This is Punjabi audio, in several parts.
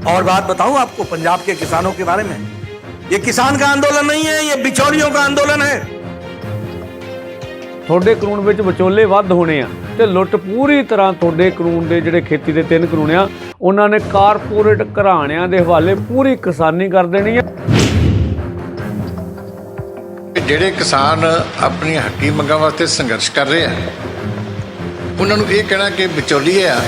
और बात बताऊं आपको पंजाब के किसानों के बारे में, ये किसान का आंदोलन नहीं है, ये बिचौलियों का आंदोलन है। ਤੁਹਾਡੇ ਕਾਨੂੰਨ ਵਿੱਚ ਵਿਚੋਲੇ ਵੱਧ ਹੋਣੇ ਆ ਤੇ ਲੁੱਟ ਪੂਰੀ ਤਰ੍ਹਾਂ ਤੁਹਾਡੇ ਕਾਨੂੰਨ ਦੇ ਜਿਹੜੇ ਖੇਤੀ ਦੇ 3 ਕਾਨੂੰਨ ਆ ਉਹਨਾਂ ਨੇ ਕਾਰਪੋਰੇਟ ਘਰਾਣਿਆਂ ਦੇ ਹਵਾਲੇ ਪੂਰੀ ਕਿਸਾਨੀ ਕਰ ਦੇਣੀ ਆ। ਜਿਹੜੇ ਕਿਸਾਨ ਆਪਣੀ ਹੱਕੀ ਮੰਗਾਂ ਵਾਸਤੇ ਸੰਘਰਸ਼ ਕਰ ਰਹੇ ਆ ਉਹਨਾਂ ਨੂੰ ਇਹ ਕਹਿਣਾ ਕਿ ਵਿਚੋਲੀਏ ਆ,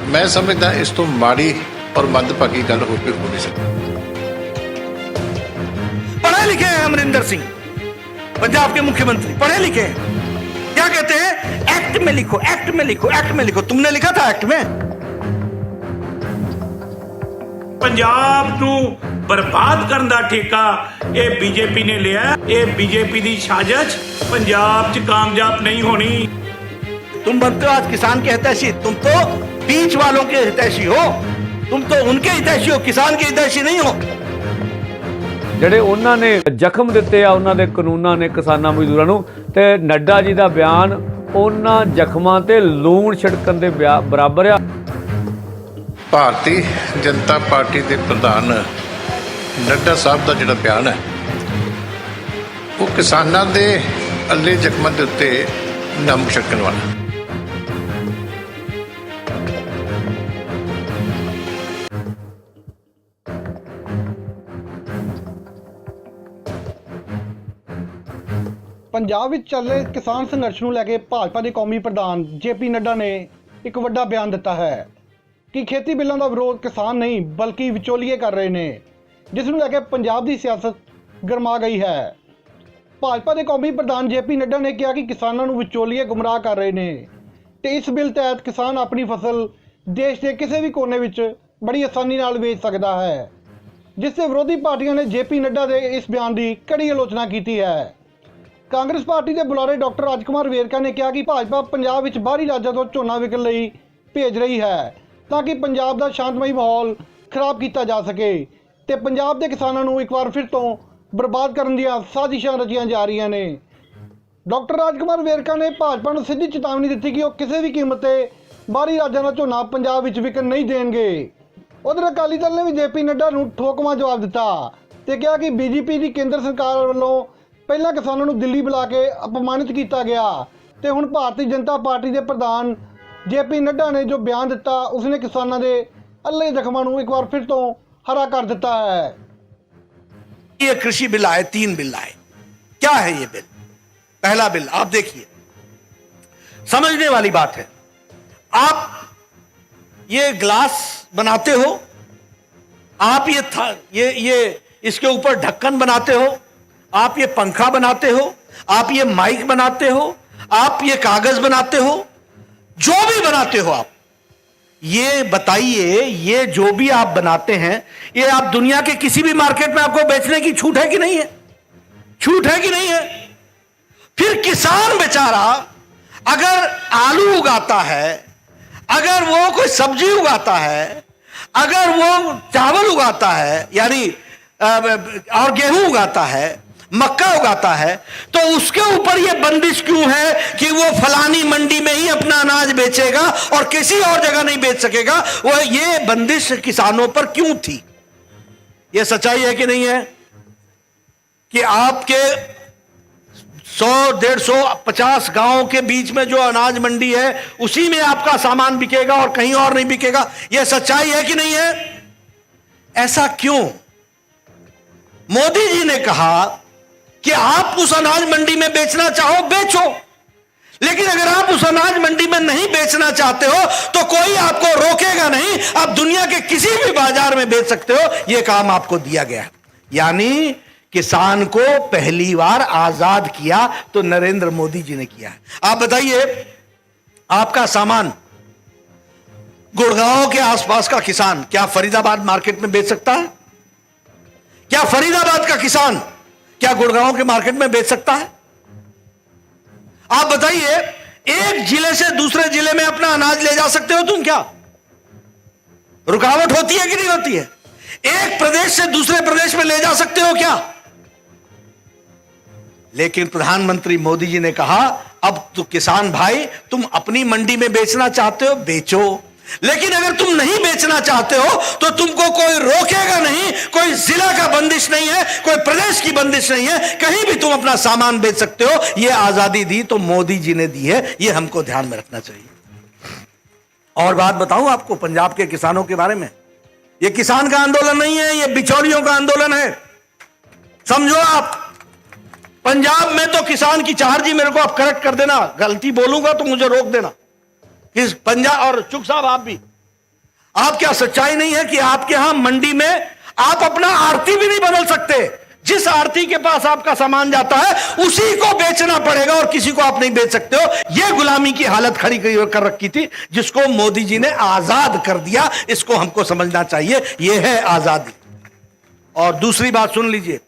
ਮੈਂ ਸਮਝਦਾ ਇਸ ਤੋਂ ਮਾੜੀ और मंदभागी गल हो नहीं सकती। पढ़े लिखे हैं अमरिंदर सिंह, पंजाब के मुख्यमंत्री पढ़े लिखे हैं। क्या कहते हैं? एक्ट में लिखो, एक्ट में लिखो, एक्ट में लिखो। तुमने लिखा था एक्ट में? पंजाब नूं बर्बाद करन दा ठेका ये बीजेपी ने लिया। ये बीजेपी दी साजिश पंजाब च कामयाब नहीं होनी। तुम बनते हो आज किसान के हितैषी, तुम तो बीच वालों के हितैषी हो, तुम तो उनके हितैषी हो, किसान के हितैषी नहीं हो। ਜਿਹੜੇ ਉਹਨਾਂ ਨੇ ਜ਼ਖਮ ਦਿੱਤੇ ਆ ਉਹਨਾਂ ਦੇ ਕਾਨੂੰਨਾਂ ਨੇ ਕਿਸਾਨਾਂ ਮਜ਼ਦੂਰਾਂ ਨੂੰ, ਤੇ ਨੱਡਾ ਜੀ ਦਾ ਬਿਆਨ ਉਹਨਾਂ ਜ਼ਖਮਾਂ ਤੇ ਲੂਣ ਛਿੜਕਣ ਦੇ ਬਰਾਬਰ ਆ। ਭਾਰਤੀ ਜਨਤਾ ਪਾਰਟੀ ਦੇ ਪ੍ਰਧਾਨ ਨੱਡਾ ਸਾਹਿਬ ਦਾ ਜਿਹੜਾ ਬਿਆਨ ਹੈ ਉਹ ਕਿਸਾਨਾਂ ਦੇ ਅੱਲੇ ਜ਼ਖਮਾਂ ਦੇ ਉੱਤੇ ਨਮਕ ਛਿੜਕਣ ਵਾਲਾ। ਪੰਜਾਬ ਵਿੱਚ ਚੱਲ ਰਹੇ ਕਿਸਾਨ ਸੰਘਰਸ਼ ਨੂੰ ਲੈ ਕੇ ਭਾਜਪਾ ਦੇ ਕੌਮੀ ਪ੍ਰਧਾਨ ਜੇਪੀ ਨੱਡਾ ਨੇ ਇੱਕ ਵੱਡਾ ਬਿਆਨ ਦਿੱਤਾ ਹੈ ਕਿ ਖੇਤੀ ਬਿੱਲਾਂ ਦਾ ਵਿਰੋਧ ਕਿਸਾਨ ਨਹੀਂ ਬਲਕਿ ਵਿਚੋਲੀਏ ਕਰ ਰਹੇ ਨੇ, ਜਿਸ ਨੂੰ ਲੈ ਕੇ ਪੰਜਾਬ ਦੀ ਸਿਆਸਤ ਗਰਮਾ ਗਈ ਹੈ। ਭਾਜਪਾ ਦੇ ਕੌਮੀ ਪ੍ਰਧਾਨ ਜੇਪੀ ਨੱਡਾ ਨੇ ਕਿਹਾ ਕਿ ਕਿਸਾਨਾਂ ਨੂੰ ਵਿਚੋਲੀਏ ਗੁੰਮਰਾਹ ਕਰ ਰਹੇ ਨੇ ਤੇ ਇਸ ਬਿੱਲ ਤਹਿਤ ਕਿਸਾਨ ਆਪਣੀ ਫਸਲ ਦੇਸ਼ ਦੇ ਕਿਸੇ ਵੀ ਕੋਨੇ ਵਿੱਚ ਬੜੀ ਆਸਾਨੀ ਨਾਲ ਵੇਚ ਸਕਦਾ ਹੈ, ਜਿਸ ਤੇ ਵਿਰੋਧੀ ਪਾਰਟੀਆਂ ਨੇ ਜੇਪੀ ਨੱਡਾ ਦੇ ਇਸ ਬਿਆਨ ਦੀ ਕੜੀ ਆਲੋਚਨਾ ਕੀਤੀ ਹੈ। ਕਾਂਗਰਸ ਪਾਰਟੀ ਦੇ ਬੁਲਾਰੇ ਡਾਕਟਰ ਰਾਜਕੁਮਾਰ ਵੇਰਕਾ ਨੇ ਕਿਹਾ ਕਿ ਭਾਜਪਾ ਪੰਜਾਬ ਵਿੱਚ ਬਾਹਰੀ ਰਾਜਾਂ ਤੋਂ ਝੋਨਾ ਵਿਕਣ ਲਈ ਭੇਜ ਰਹੀ ਹੈ ਤਾਂ ਕਿ ਪੰਜਾਬ ਦਾ ਸ਼ਾਂਤਮਈ ਮਾਹੌਲ ਖਰਾਬ ਕੀਤਾ ਜਾ ਸਕੇ ਤੇ ਪੰਜਾਬ ਦੇ ਕਿਸਾਨਾਂ ਨੂੰ ਇੱਕ ਵਾਰ ਫਿਰ ਤੋਂ ਬਰਬਾਦ ਕਰਨ ਦੀਆਂ ਸਾਜ਼ਿਸ਼ਾਂ ਰਚੀਆਂ ਜਾ ਰਹੀਆਂ ਨੇ। ਡਾਕਟਰ ਰਾਜਕੁਮਾਰ ਵੇਰਕਾ ਨੇ ਭਾਜਪਾ ਨੂੰ ਸਿੱਧੀ ਚੇਤਾਵਨੀ ਦਿੱਤੀ ਕਿ ਉਹ ਕਿਸੇ ਵੀ ਕੀਮਤ ਤੇ ਬਾਹਰੀ ਰਾਜਾਂ ਦਾ ਝੋਨਾ ਪੰਜਾਬ ਵਿੱਚ ਵਿਕਣ ਨਹੀਂ ਦੇਣਗੇ। ਉਧਰ ਅਕਾਲੀ ਦਲ ਨੇ ਵੀ ਜੇਪੀ ਨੱਡਾ ਨੂੰ ਠੋਕਵਾਂ ਜਵਾਬ ਦਿੱਤਾ ਤੇ ਕਿਹਾ ਕਿ ਬੀਜੇਪੀ ਦੀ ਕੇਂਦਰ ਸਰਕਾਰ ਵੱਲੋਂ ਪਹਿਲਾਂ ਕਿਸਾਨਾਂ ਨੂੰ ਦਿੱਲੀ ਬੁਲਾ ਕੇ ਅਪਮਾਨਿਤ ਕੀਤਾ ਗਿਆ ਤੇ ਹੁਣ ਭਾਰਤੀ ਜਨਤਾ ਪਾਰਟੀ ਦੇ ਪ੍ਰਧਾਨ ਜੇਪੀ ਨੱਡਾ ਨੇ ਜੋ ਬਿਆਨ ਦਿੱਤਾ ਉਸਨੇ ਕਿਸਾਨਾਂ ਦੇ ਅੱਲੇ ਜ਼ਖਮਾਂ ਨੂੰ ਇੱਕ ਵਾਰ ਫਿਰ ਤੋਂ हरा कर देता है। ये कृषि बिल आए, 3 बिल आए। क्या है ये बिल? पहला बिल आप देखिए, समझने वाली बात है। आप ये ग्लास बनाते हो, आप ये इसके ऊपर ढक्कन बनाते हो, आप ये पंखा बनाते हो, आप ये माइक बनाते हो, आप ये कागज बनाते हो, जो भी बनाते हो आप, ये बताइए, ये जो भी आप बनाते हैं ये आप दुनिया के किसी भी मार्केट में आपको बेचने की छूट है कि नहीं है? छूट है कि नहीं है? फिर किसान बेचारा अगर आलू उगाता है, अगर वो कोई सब्जी उगाता है, अगर वो चावल उगाता है यानी और गेहूं उगाता है, मक्का उगाता है, तो उसके ऊपर यह बंदिश क्यों है कि वो फलानी मंडी में ही अपना अनाज बेचेगा और किसी और जगह नहीं बेच सकेगा? वो ये बंदिश किसानों पर क्यों थी? यह सच्चाई है कि नहीं है कि आपके 100, 150, 50 गांवों के बीच में जो अनाज मंडी है उसी में आपका सामान बिकेगा और कहीं और नहीं बिकेगा? यह सच्चाई है कि नहीं है? ऐसा क्यों? मोदी जी ने कहा कि आप उस अनाज मंडी में बेचना चाहो बेचो, लेकिन अगर आप उस अनाज मंडी में नहीं बेचना चाहते हो तो कोई आपको रोकेगा नहीं, आप दुनिया के किसी भी बाजार में बेच सकते हो। यह काम आपको दिया गया, यानी किसान को पहली बार आजाद किया तो नरेंद्र मोदी जी ने किया है। आप बताइए, आपका सामान गुड़गांव के आसपास का किसान क्या फरीदाबाद मार्केट में बेच सकता है? क्या फरीदाबाद का किसान क्या गुड़गांव के मार्केट में बेच सकता है? आप बताइए, एक जिले से दूसरे जिले में अपना अनाज ले जा सकते हो तुम? क्या रुकावट होती है कि नहीं होती है? एक प्रदेश से दूसरे प्रदेश में ले जा सकते हो क्या? लेकिन प्रधानमंत्री मोदी जी ने कहा अब तो किसान भाई तुम अपनी मंडी में बेचना चाहते हो बेचो, लेकिन अगर तुम नहीं बेचना चाहते हो तो तुमको कोई रोकेगा नहीं, कोई जिला का बंदिश नहीं है, कोई प्रदेश की बंदिश नहीं है, कहीं भी तुम अपना सामान बेच सकते हो। यह आजादी दी तो मोदी जी ने दी है, यह हमको ध्यान में रखना चाहिए। और बात बताऊं आपको पंजाब के किसानों के बारे में, यह किसान का आंदोलन नहीं है, यह बिचौलियों का आंदोलन है, समझो आप। पंजाब में तो किसान की चाहर जी, मेरे को आप करेक्ट कर देना, गलती बोलूंगा तो मुझे रोक देना। इस पंजाब, और चुक साहब आप भी, आप क्या सच्चाई नहीं है कि आपके यहां मंडी में आप अपना आरती भी नहीं बदल सकते? जिस आरती के पास आपका सामान जाता है उसी को बेचना पड़ेगा और किसी को आप नहीं बेच सकते हो। यह गुलामी की हालत खड़ी कर रखी थी, जिसको मोदी जी ने आजाद कर दिया। इसको हमको समझना चाहिए, यह है आजादी। और दूसरी बात सुन लीजिए,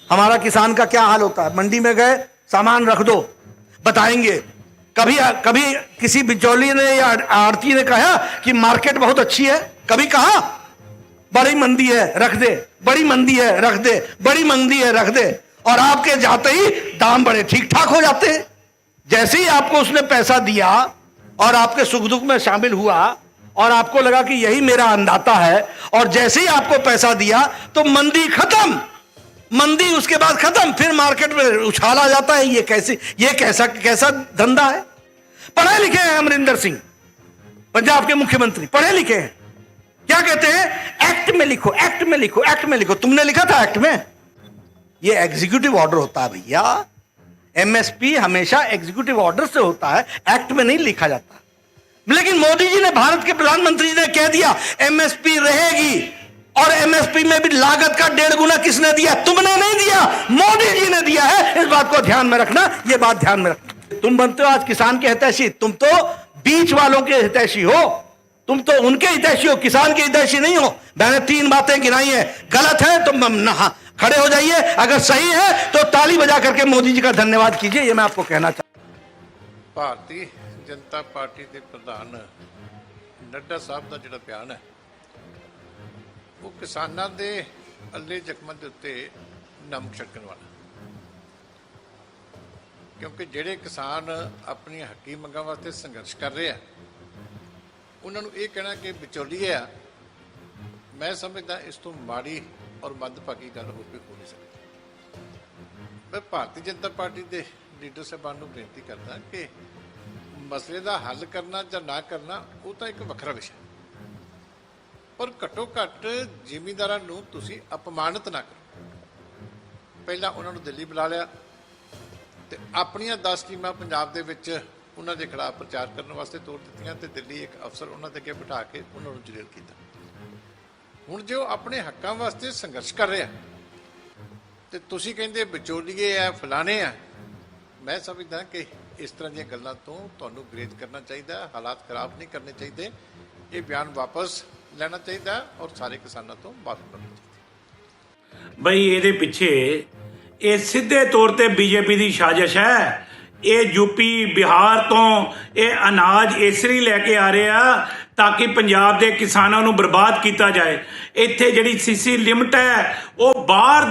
हमारा किसान का क्या हाल होता है। मंडी में गए, सामान रख दो, बताएंगे। कभी किसी बिचौली ने या आड़ती ने कहा कि मार्केट बहुत अच्छी है? कभी कहा? बड़ी मंदी है, रख दे, बड़ी मंदी है, रख दे, बड़ी मंदी है, रख दे। और आपके जाते ही दाम बड़े ठीक ठाक हो जाते हैं। जैसे ही आपको उसने पैसा दिया और आपके सुख दुख में शामिल हुआ और आपको लगा कि यही मेरा अन्नदाता है, और जैसे ही आपको पैसा दिया तो मंदी खत्म, मंदी उसके बाद खत्म, फिर मार्केट में उछाला जाता है। ये कैसा धंधा है? पढ़े लिखे हैं अमरिंदर सिंह, पंजाब के मुख्यमंत्री, पढ़े लिखे हैं। क्या कहते हैं? एक्ट में लिखो, एक्ट में लिखो, एक्ट में लिखो। तुमने लिखा था एक्ट में? ये एग्जीक्यूटिव ऑर्डर होता है भैया। एमएसपी हमेशा एग्जीक्यूटिव ऑर्डर से होता है, एक्ट में नहीं लिखा जाता। लेकिन मोदी जी ने, भारत के प्रधानमंत्री ने कह दिया एमएसपी रहेगी, और एमएसपी में भी लागत का 1.5 गुना किसने दिया? तुमने नहीं दिया, मोदी जी ने दिया है। इस बात को ध्यान में रखना, यह बात ध्यान में रखना। तुम बनते हो आज किसान के हितैषी, तुम तो बीच वालों के हितैषी हो, तुम तो उनके हितैषी हो, किसान के हितैषी नहीं हो। मैंने 3 बातें गिनाई है, गलत है तो खड़े हो जाइए, अगर सही है तो ताली बजा करके मोदी जी का धन्यवाद कीजिए। यह मैं आपको कहना चाहता हूं। ਭਾਰਤੀ ਜਨਤਾ ਪਾਰਟੀ ਦੇ ਪ੍ਰਧਾਨ ਨੱਡਾ ਸਾਹਿਬ ਦਾ ਜਿਹੜਾ ਬਿਆਨ ਹੈ ਉਹ ਕਿਸਾਨਾਂ ਦੇ ਅੱਲੇ ਜ਼ਖਮਾਂ ਦੇ ਉੱਤੇ ਨਮਕ ਛਿੜਕਣ ਵਾਲਾ, ਕਿਉਂਕਿ ਜਿਹੜੇ ਕਿਸਾਨ ਆਪਣੀਆਂ ਹੱਕੀ ਮੰਗਾਂ ਵਾਸਤੇ ਸੰਘਰਸ਼ ਕਰ ਰਹੇ ਆ ਉਹਨਾਂ ਨੂੰ ਇਹ ਕਹਿਣਾ ਕਿ ਵਿਚੋਲੀਏ ਆ, ਮੈਂ ਸਮਝਦਾ ਇਸ ਤੋਂ ਮਾੜੀ ਔਰ ਮੰਦਭਾਗੀ ਗੱਲ ਹੋਰ ਕੋਈ ਹੋ ਨਹੀਂ ਸਕਦੀ। ਮੈਂ ਭਾਰਤੀ ਜਨਤਾ ਪਾਰਟੀ ਦੇ ਲੀਡਰ ਸਾਹਿਬਾਨ ਨੂੰ ਬੇਨਤੀ ਕਰਦਾ ਕਿ ਮਸਲੇ ਦਾ ਹੱਲ ਕਰਨਾ ਜਾਂ ਨਾ ਕਰਨਾ ਉਹ ਤਾਂ ਇੱਕ ਵੱਖਰਾ ਵਿਸ਼ਾ, ਪਰ ਘੱਟੋ ਘੱਟ ਜ਼ਿਮੀਂਦਾਰਾਂ ਨੂੰ ਤੁਸੀਂ ਅਪਮਾਨਿਤ ਨਾ ਕਰੋ। ਪਹਿਲਾਂ ਉਹਨਾਂ ਨੂੰ ਦਿੱਲੀ ਬੁਲਾ ਲਿਆ ਤੇ ਆਪਣੀਆਂ 10 ਸਕੀਮਾਂ ਪੰਜਾਬ ਦੇ ਵਿੱਚ ਉਹਨਾਂ ਦੇ ਖਿਲਾਫ ਪ੍ਰਚਾਰ ਕਰਨ ਵਾਸਤੇ ਤੋੜ ਦਿੱਤੀਆਂ ਤੇ ਦਿੱਲੀ ਇੱਕ ਅਫਸਰ ਉਹਨਾਂ ਦੇ ਅੱਗੇ ਬਿਠਾ ਕੇ ਉਹਨਾਂ ਨੂੰ ਜਲੀਲ ਕੀਤਾ। ਹੁਣ ਜੇ ਉਹ ਆਪਣੇ ਹੱਕਾਂ ਵਾਸਤੇ ਸੰਘਰਸ਼ ਕਰ ਰਿਹਾ ਤੇ ਤੁਸੀਂ ਕਹਿੰਦੇ ਵਿਚੋਲੀਏ ਆ, ਫਲਾਣੇ ਆ, ਮੈਂ ਸਮਝਦਾ ਕਿ ਇਸ ਤਰ੍ਹਾਂ ਦੀਆਂ ਗੱਲਾਂ ਤੋਂ ਤੁਹਾਨੂੰ ਗੁਰੇਜ਼ ਕਰਨਾ ਚਾਹੀਦਾ, ਹਾਲਾਤ ਖਰਾਬ ਨਹੀਂ ਕਰਨੇ ਚਾਹੀਦੇ। ਇਹ ਬਿਆਨ ਵਾਪਸ ਲੈਣਾ ਚਾਹੀਦਾ ਔਰ ਸਾਰੇ ਕਿਸਾਨਾਂ ਤੋਂ ਮਾਫੀ ਮੰਗਣੀ ਚਾਹੀਦੀ। ਬਈ ਇਹਦੇ ਪਿੱਛੇ ਇਹ ਸਿੱਧੇ ਤੌਰ ਤੇ ਬੀਜੇਪੀ ਦੀ ਸਾਜ਼ਿਸ਼ ਹੈ। ਇਹ ਯੂਪੀ ਬਿਹਾਰ ਤੋਂ ਇਹ ਅਨਾਜ ਇਸ ਲਈ ਲੈ ਕੇ ਆ ਰਹੇ ਆ ਤਾਂ ਕਿ ਪੰਜਾਬ ਦੇ ਕਿਸਾਨਾਂ ਨੂੰ ਬਰਬਾਦ ਕੀਤਾ ਜਾਏ। ਇੱਥੇ ਜਿਹੜੀ ਸੀਸੀ ਲਿਮਟ ਹੈ ਉਹ ਬਾਹਰ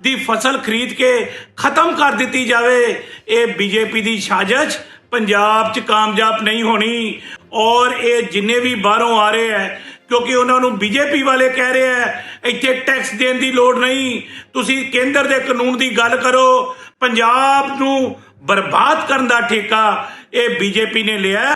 ਦੀ ਫਸਲ ਖਰੀਦ ਕੇ ਖਤਮ ਕਰ ਦਿੱਤੀ ਜਾਵੇ। ਇਹ ਬੀਜੇਪੀ ਦੀ ਸਾਜ਼ਿਸ਼ ਪੰਜਾਬ 'ਚ ਕਾਮਯਾਬ ਨਹੀਂ ਹੋਣੀ। ਔਰ ਇਹ ਜਿੰਨੇ ਵੀ ਬਾਹਰੋਂ ਆ ਰਹੇ ਹੈ, ਕਿਉਂਕਿ ਉਹਨਾਂ ਨੂੰ ਬੀਜੇਪੀ ਵਾਲੇ ਕਹਿ ਰਹੇ ਹੈ ਇੱਥੇ ਟੈਕਸ ਦੇਣ ਦੀ ਲੋੜ ਨਹੀਂ, ਤੁਸੀਂ ਕੇਂਦਰ ਦੇ ਕਾਨੂੰਨ ਦੀ ਗੱਲ ਕਰੋ। ਪੰਜਾਬ ਨੂੰ ਬਰਬਾਦ ਕਰਨ ਦਾ ਠੇਕਾ ਇਹ ਬੀਜੇਪੀ ਨੇ ਲਿਆ।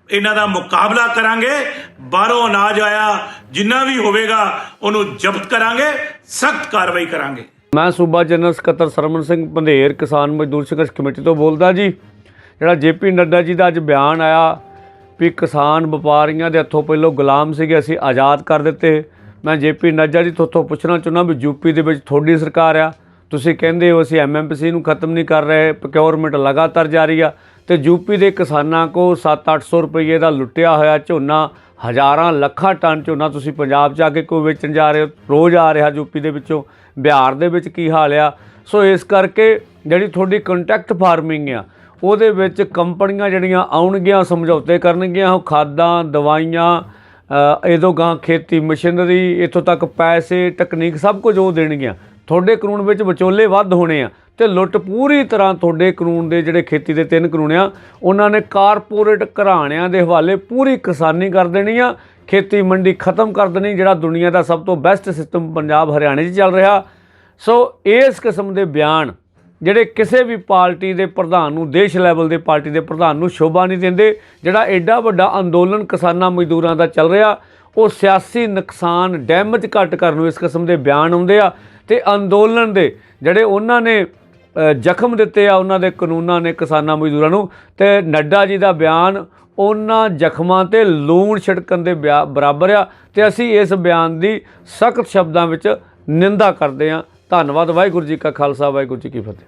ਇਹਨਾਂ ਦਾ ਮੁਕਾਬਲਾ ਕਰਾਂਗੇ। ਬਾਹਰੋਂ ਅਨਾਜ ਆਇਆ ਜਿੰਨਾ ਵੀ ਹੋਵੇਗਾ ਉਹਨੂੰ ਜ਼ਬਤ ਕਰਾਂਗੇ, ਸਖਤ ਕਾਰਵਾਈ ਕਰਾਂਗੇ। ਮੈਂ ਸੂਬਾ ਜਨਰਲ ਸਕੱਤਰ ਸਰਮਨ ਸਿੰਘ ਪੰਧੇਰ ਕਿਸਾਨ ਮਜ਼ਦੂਰ ਸੰਘਰਸ਼ ਕਮੇਟੀ ਤੋਂ ਬੋਲਦਾ ਜੀ। ਜਿਹੜਾ ਜੇਪੀ ਨੱਡਾ ਜੀ ਦਾ ਅੱਜ ਬਿਆਨ ਆਇਆ ਵੀ ਕਿਸਾਨ ਵਪਾਰੀਆਂ ਦੇ ਹੱਥੋਂ ਪਹਿਲੋਂ ਗੁਲਾਮ ਸੀਗੇ, ਅਸੀਂ ਆਜ਼ਾਦ ਕਰ ਦਿੱਤੇ। ਮੈਂ ਜੇਪੀ ਨੱਡਾ ਜੀ ਤੋਂ ਪੁੱਛਣਾ ਚਾਹੁੰਦਾ ਵੀ ਯੂਪੀ ਦੇ ਵਿੱਚ ਤੁਹਾਡੀ ਸਰਕਾਰ ਆ, ਤੁਸੀਂ ਕਹਿੰਦੇ ਹੋ ਅਸੀਂ MMPC ਨੂੰ ਖਤਮ ਨਹੀਂ ਕਰ ਰਹੇ, ਪ੍ਰੋਕਿਉਰਮੈਂਟ ਲਗਾਤਾਰ ਜਾਰੀ ਆ, ਤੇ ਯੂਪੀ ਦੇ ਕਿਸਾਨਾਂ ਕੋ 700-800 ਰੁਪਏ ਦਾ ਲੁੱਟਿਆ ਹੋਇਆ ਝੋਨਾ, ਹਜ਼ਾਰਾਂ ਲੱਖਾਂ ਟਨ ਝੋਨਾ ਤੁਸੀਂ ਪੰਜਾਬ 'ਚ ਆ ਕੇ ਕੋਈ ਵੇਚਣ ਜਾ ਰਹੇ ਹੋ, ਰੋਜ਼ ਆ ਰਿਹਾ ਯੂਪੀ ਦੇ ਵਿੱਚੋਂ। ਬਿਹਾਰ ਦੇ ਵਿੱਚ ਕੀ ਹਾਲ ਆ? ਸੋ ਇਸ ਕਰਕੇ ਜਿਹੜੀ ਤੁਹਾਡੀ ਕੰਟੈਕਟ ਫਾਰਮਿੰਗ ਆ ਉਹਦੇ ਵਿੱਚ ਕੰਪਨੀਆਂ ਜਿਹੜੀਆਂ ਆਉਣਗੀਆਂ ਸਮਝੌਤੇ ਕਰਨਗੀਆਂ, ਉਹ ਖਾਦਾਂ, ਦਵਾਈਆਂ, ਇਹਦੋਂ ਗਾਂ ਖੇਤੀ ਮਸ਼ੀਨਰੀ, ਇੱਥੋਂ ਤੱਕ ਪੈਸੇ, ਟੈਕਨੀਕ, ਸਭ ਕੁਝ ਉਹ ਦੇਣਗੀਆਂ। ਤੁਹਾਡੇ ਕਾਨੂੰਨ ਵਿੱਚ ਵਿਚੋਲੇ ਵੱਧ ਹੋਣੇ ਆ ਤੇ ਲੁੱਟ ਪੂਰੀ ਤਰ੍ਹਾਂ ਤੁਹਾਡੇ ਕਾਨੂੰਨ ਦੇ ਜਿਹੜੇ ਖੇਤੀ ਦੇ 3 ਕਾਨੂੰਨ ਆ ਉਹਨਾਂ ਨੇ ਕਾਰਪੋਰੇਟ ਘਰਾਣਿਆਂ ਦੇ ਹਵਾਲੇ ਪੂਰੀ ਕਿਸਾਨੀ ਕਰ ਦੇਣੀ ਆ, ਖੇਤੀ ਮੰਡੀ ਖਤਮ ਕਰ ਦੇਣੀ, ਜਿਹੜਾ ਦੁਨੀਆ ਦਾ ਸਭ ਤੋਂ ਬੈਸਟ ਸਿਸਟਮ ਪੰਜਾਬ ਹਰਿਆਣੇ 'ਚ ਚੱਲ ਰਿਹਾ। ਸੋ ਇਸ ਕਿਸਮ ਦੇ ਬਿਆਨ ਜਿਹੜੇ ਕਿਸੇ ਵੀ ਪਾਰਟੀ ਦੇ ਪ੍ਰਧਾਨ ਨੂੰ, ਦੇਸ਼ ਲੈਵਲ ਦੇ ਪਾਰਟੀ ਦੇ ਪ੍ਰਧਾਨ ਨੂੰ ਸ਼ੋਭਾ ਨਹੀਂ ਦਿੰਦੇ। ਜਿਹੜਾ ਐਡਾ ਵੱਡਾ ਅੰਦੋਲਨ ਕਿਸਾਨਾਂ ਮਜ਼ਦੂਰਾਂ ਦਾ ਚੱਲ ਰਿਹਾ, ਉਹ ਸਿਆਸੀ ਨੁਕਸਾਨ ਡੈਮੇਜ ਘੱਟ ਕਰਨ ਨੂੰ ਇਸ ਕਿਸਮ ਦੇ ਬਿਆਨ ਆਉਂਦੇ ਆ ਤੇ ਅੰਦੋਲਨ ਦੇ ਜਿਹੜੇ ਉਹਨਾਂ ਨੇ ਜ਼ਖਮ ਦਿੱਤੇ ਆ ਉਹਨਾਂ ਦੇ ਕਾਨੂੰਨਾਂ ਨੇ ਕਿਸਾਨਾਂ ਮਜ਼ਦੂਰਾਂ ਨੂੰ, ਤੇ ਨੱਡਾ ਜੀ ਦਾ ਬਿਆਨ ਉਹਨਾਂ ਜ਼ਖਮਾਂ ਤੇ ਲੂਣ ਛਿੜਕਣ ਦੇ ਬਰਾਬਰ ਆ ਤੇ ਅਸੀਂ ਇਸ ਬਿਆਨ ਦੀ ਸਖਤ ਸ਼ਬਦਾਂ ਵਿੱਚ ਨਿੰਦਾ ਕਰਦੇ ਹਾਂ। ਧੰਨਵਾਦ। ਵਾਹਿਗੁਰੂ ਜੀ ਕਾ ਖਾਲਸਾ, ਵਾਹਿਗੁਰੂ ਜੀ ਕੀ ਫਤਿਹ।